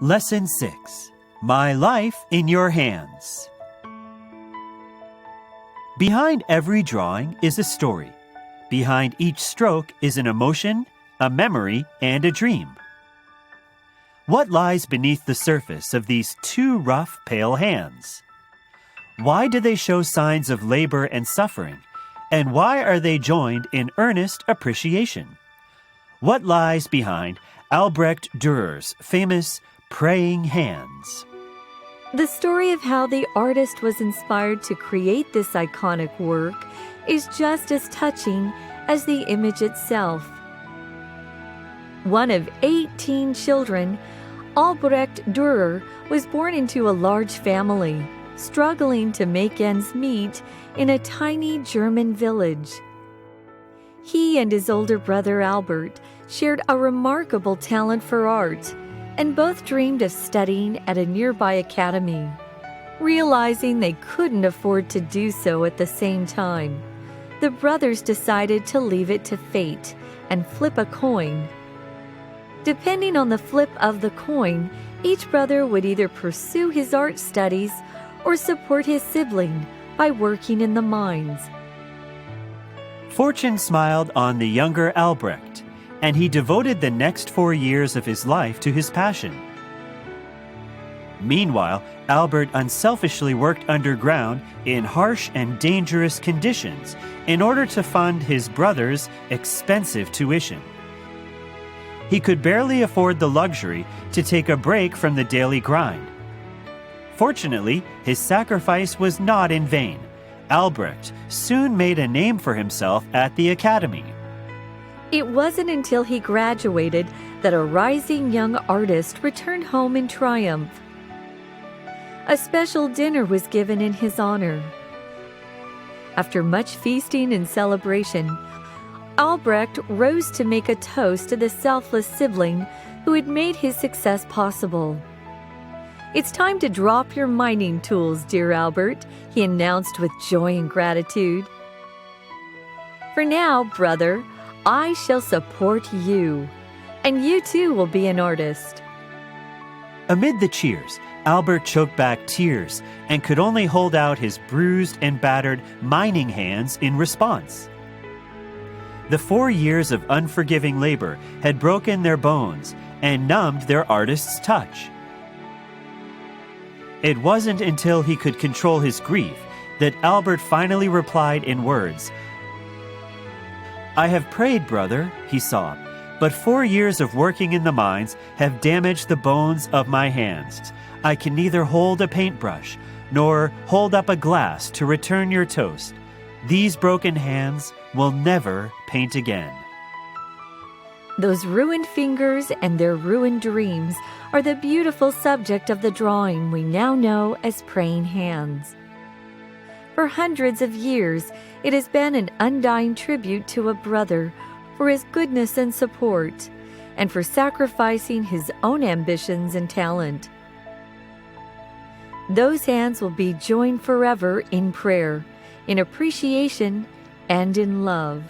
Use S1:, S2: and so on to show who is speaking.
S1: Lesson 6. My Life in Your Hands. Behind every drawing is a story. Behind each stroke is an emotion, a memory, and a dream. What lies beneath the surface of these two rough, pale hands? Why do they show signs of labor and suffering? And why are they joined in earnest appreciation? What lies behind Albrecht Dürer's famous praying hands?
S2: The story of how the artist was inspired to create this iconic work is just as touching as the image itself. One of 18 children, Albrecht Dürer was born into a large family, struggling to make ends meet in a tiny German village. He and his older brother Albert shared a remarkable talent for art, and both dreamed of studying at a nearby academy. Realizing they couldn't afford to do so at the same time, the brothers decided to leave it to fate and flip a coin. Depending on the flip of the coin, each brother would either pursue his art studies or support his sibling by working in the mines.
S1: Fortune smiled on the younger Albrecht, and he devoted the next 4 years of his life to his passion. Meanwhile, Albert unselfishly worked underground in harsh and dangerous conditions in order to fund his brother's expensive tuition. He could barely afford the luxury to take a break from the daily grind. Fortunately, his sacrifice was not in vain. Albrecht soon made a name for himself at the academy.
S2: It wasn't until he graduated that a rising young artist returned home in triumph. A special dinner was given in his honor. After much feasting and celebration, Albrecht rose to make a toast to the selfless sibling who had made his success possible. "It's time to drop your mining tools, dear Albert," he announced with joy and gratitude. "For now, brother, I shall support you, and you too will be an artist."
S1: Amid the cheers, Albert choked back tears and could only hold out his bruised and battered mining hands in response. The 4 years of unforgiving labor had broken their bones and numbed their artist's touch. It wasn't until he could control his grief that Albert finally replied in words. "I have prayed, brother," he sobbed, "but 4 years of working in the mines have damaged the bones of my hands. I can neither hold a paintbrush nor hold up a glass to return your toast. These broken hands will never paint again."
S2: Those ruined fingers and their ruined dreams are the beautiful subject of the drawing we now know as praying hands. For hundreds of years, it has been an undying tribute to a brother for his goodness and support, and for sacrificing his own ambitions and talent. Those hands will be joined forever in prayer, in appreciation, and in love.